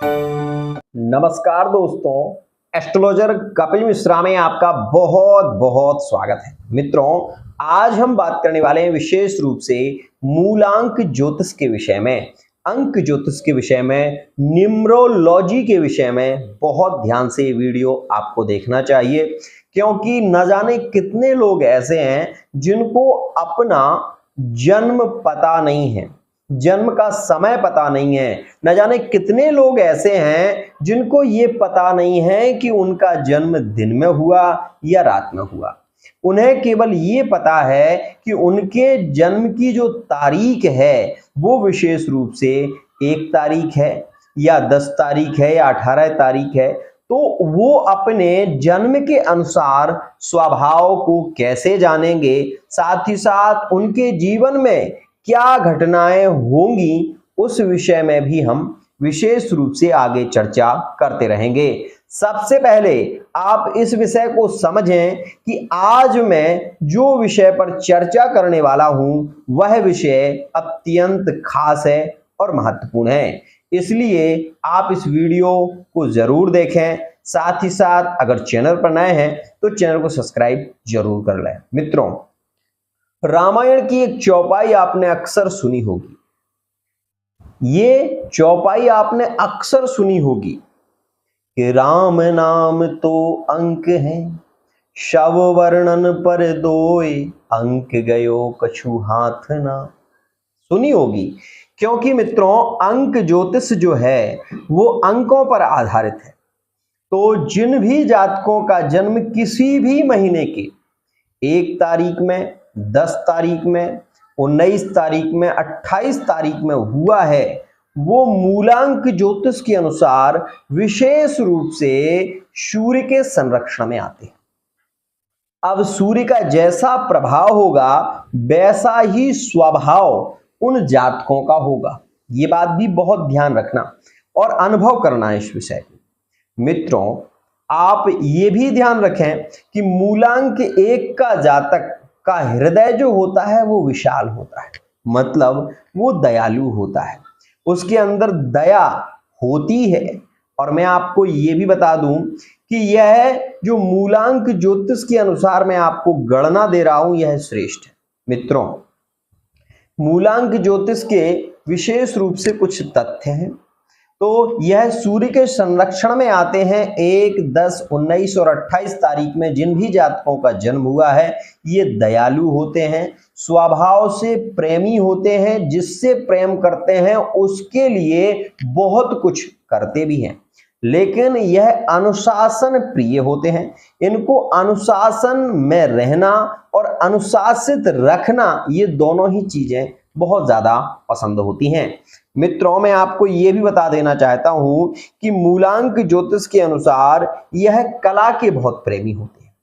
नमस्कार दोस्तों, एस्ट्रोलॉजर कपिल मिश्रा में आपका बहुत बहुत स्वागत है। मित्रों, आज हम बात करने वाले हैं विशेष रूप से मूलांक ज्योतिष के विषय में, अंक ज्योतिष के विषय में, न्यूमरोलॉजी के विषय में। बहुत ध्यान से ये वीडियो आपको देखना चाहिए, क्योंकि न जाने कितने लोग ऐसे हैं जिनको अपना जन्म पता नहीं है, जन्म का समय पता नहीं है। न जाने कितने लोग ऐसे हैं जिनको ये पता नहीं है कि उनका जन्म दिन में हुआ या रात में हुआ। उन्हें केवल ये पता है कि उनके जन्म की जो तारीख है वो विशेष रूप से 1 तारीख है या 10 तारीख है या 18 तारीख है। तो वो अपने जन्म के अनुसार स्वभाव को कैसे जानेंगे, साथ ही साथ उनके जीवन में क्या घटनाएं होंगी, उस विषय में भी हम विशेष रूप से आगे चर्चा करते रहेंगे। सबसे पहले आप इस विषय को समझें कि आज मैं जो विषय पर चर्चा करने वाला हूं वह विषय अत्यंत खास है और महत्वपूर्ण है, इसलिए आप इस वीडियो को जरूर देखें। साथ ही साथ अगर चैनल पर नए हैं तो चैनल को सब्सक्राइब जरूर कर लें। मित्रों, रामायण की एक चौपाई आपने अक्सर सुनी होगी। ये चौपाई आपने अक्सर सुनी होगी कि राम नाम तो अंक है, शव वर्णन पर दोए, अंक गयो कछु हाथ ना। सुनी होगी, क्योंकि मित्रों अंक ज्योतिष जो है वो अंकों पर आधारित है। तो जिन भी जातकों का जन्म किसी भी महीने के 1 तारीख में, 10 तारीख में, 19 तारीख में, 28 तारीख में हुआ है, वो मूलांक ज्योतिष के अनुसार विशेष रूप से सूर्य के संरक्षण में आते हैं। अब सूर्य का जैसा प्रभाव होगा वैसा ही स्वभाव उन जातकों का होगा। ये बात भी बहुत ध्यान रखना और अनुभव करना है इस विषय को। मित्रों, आप ये भी ध्यान रखें कि मूलांक 1 का जातक का हृदय जो होता है वो विशाल होता है, मतलब वो दयालु होता है, उसके अंदर दया होती है। और मैं आपको ये भी बता दूं कि यह जो मूलांक ज्योतिष के अनुसार मैं आपको गणना दे रहा हूं यह श्रेष्ठ है। मित्रों, मूलांक ज्योतिष के विशेष रूप से कुछ तथ्य हैं। तो यह सूर्य के संरक्षण में आते हैं। 1, 10, 19 और 28 तारीख में जिन भी जातकों का जन्म हुआ है ये दयालु होते हैं, स्वभाव से प्रेमी होते हैं, जिससे प्रेम करते हैं उसके लिए बहुत कुछ करते भी हैं, लेकिन यह अनुशासन प्रिय होते हैं। इनको अनुशासन में रहना और अनुशासित रखना ये दोनों ही चीजें बहुत ज्यादा पसंद होती हैं। मित्रों, मैं आपको यह भी बता देना चाहता हूं कि मूलांक ज्योतिष के अनुसार यह कला के बहुत प्रेमी होते हैं,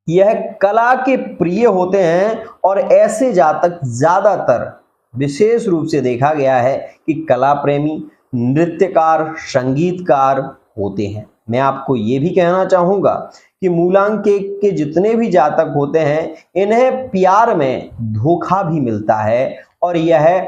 यह कला के प्रिय होते हैं और ऐसे जातक ज्यादातर विशेष रूप से देखा गया है कि कला प्रेमी, नृत्यकार, संगीतकार होते हैं। मैं आपको ये भी कहना चाहूंगा कि मूलांक 1 के जितने भी जातक होते हैं इन्हें प्यार में धोखा भी मिलता है और यह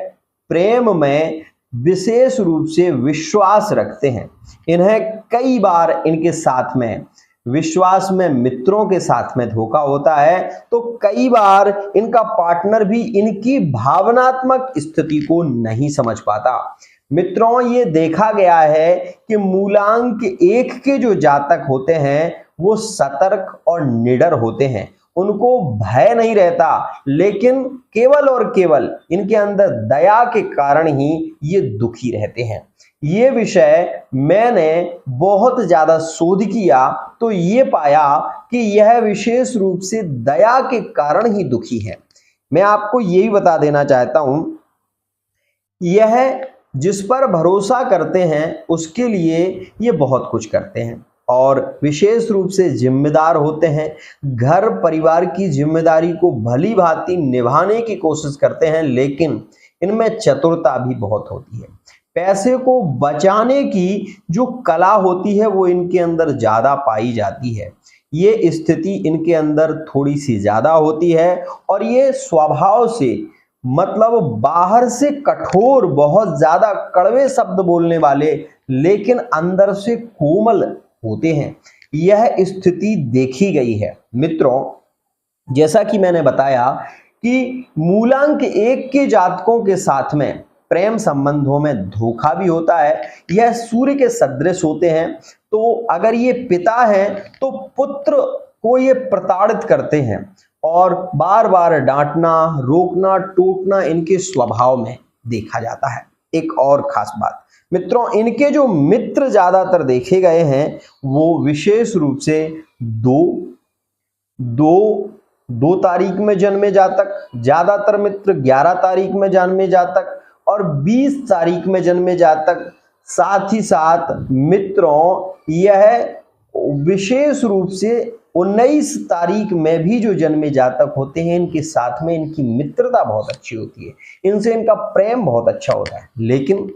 प्रेम में विशेष रूप से विश्वास रखते हैं। इन्हें कई बार इनके साथ में विश्वास में मित्रों के साथ में धोखा होता है, तो कई बार इनका पार्टनर भी इनकी भावनात्मक स्थिति को नहीं समझ पाता। मित्रों, ये देखा गया है कि मूलांक 1 के जो जातक होते हैं वो सतर्क और निडर होते हैं, उनको भय नहीं रहता, लेकिन केवल और केवल इनके अंदर दया के कारण ही ये दुखी रहते हैं। ये विषय मैंने बहुत ज्यादा शोध किया तो ये पाया कि यह विशेष रूप से दया के कारण ही दुखी है। मैं आपको ये भी बता देना चाहता हूं, यह जिस पर भरोसा करते हैं उसके लिए ये बहुत कुछ करते हैं और विशेष रूप से जिम्मेदार होते हैं। घर परिवार की जिम्मेदारी को भली भांति निभाने की कोशिश करते हैं, लेकिन इनमें चतुरता भी बहुत होती है। पैसे को बचाने की जो कला होती है वो इनके अंदर ज्यादा पाई जाती है। ये स्थिति इनके अंदर थोड़ी सी ज्यादा होती है और ये स्वभाव से मतलब बाहर से कठोर, बहुत ज्यादा कड़वे शब्द बोलने वाले, लेकिन अंदर से कोमल होते हैं। यह स्थिति देखी गई है। मित्रों, जैसा कि मैंने बताया कि मूलांक 1 के जातकों के साथ में प्रेम संबंधों में धोखा भी होता है। यह सूर्य के सदृश होते हैं, तो अगर ये पिता हैं तो पुत्र को ये प्रताड़ित करते हैं और बार बार डांटना, रोकना, टोकना इनके स्वभाव में देखा जाता है। एक और खास बात मित्रों, इनके जो मित्र ज्यादातर देखे गए हैं वो विशेष रूप से दो तारीख में जन्मे जातक, ज्यादातर मित्र 11 तारीख में जन्मे जातक और 20 तारीख में जन्मे जातक। साथ ही साथ मित्रों, यह विशेष रूप से 19 तारीख में भी जो जन्मे जातक होते हैं, इनके साथ में इनकी मित्रता बहुत अच्छी होती है, इनसे इनका प्रेम बहुत अच्छा होता है। लेकिन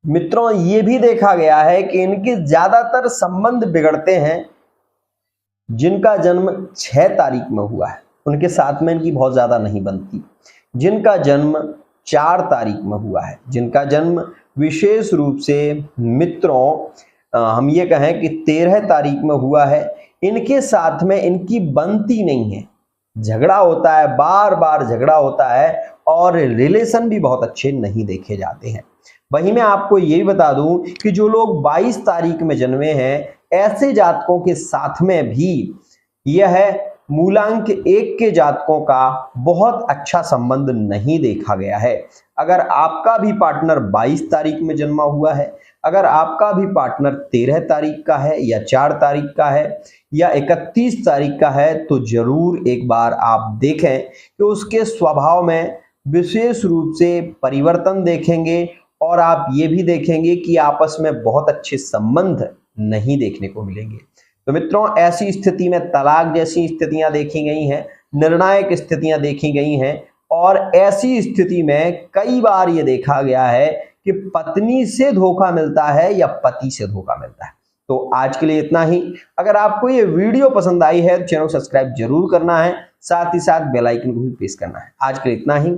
मित्रों, ये भी देखा गया है कि इनके ज्यादातर संबंध बिगड़ते हैं जिनका जन्म 6 तारीख में हुआ है, उनके साथ में इनकी बहुत ज्यादा नहीं बनती। जिनका जन्म 4 तारीख में हुआ है, जिनका जन्म विशेष रूप से मित्रों हम ये कहें कि 13 तारीख में हुआ है, इनके साथ में इनकी बनती नहीं है, झगड़ा होता है, बार बार झगड़ा होता है और रिलेशन भी बहुत अच्छे नहीं देखे जाते हैं। वहीं मैं आपको ये भी बता दूं कि जो लोग 22 तारीख में जन्मे हैं, ऐसे जातकों के साथ में भी यह मूलांक 1 के जातकों का बहुत अच्छा संबंध नहीं देखा गया है। अगर आपका भी पार्टनर 22 तारीख में जन्मा हुआ है, अगर आपका भी पार्टनर 13 तारीख का है या 4 तारीख का है या 31 तारीख का है, तो जरूर एक बार आप देखें कि उसके स्वभाव में विशेष रूप से परिवर्तन देखेंगे और आप ये भी देखेंगे कि आपस में बहुत अच्छे संबंध नहीं देखने को मिलेंगे। तो मित्रों, ऐसी स्थिति में तलाक जैसी स्थितियां देखी गई हैं, निर्णायक स्थितियां देखी गई हैं और ऐसी स्थिति में कई बार ये देखा गया है कि पत्नी से धोखा मिलता है या पति से धोखा मिलता है। तो आज के लिए इतना ही। अगर आपको ये वीडियो पसंद आई है तो चैनल को सब्सक्राइब जरूर करना है, साथ ही साथ बेल आइकन को भी प्रेस करना है। आज के लिए इतना ही।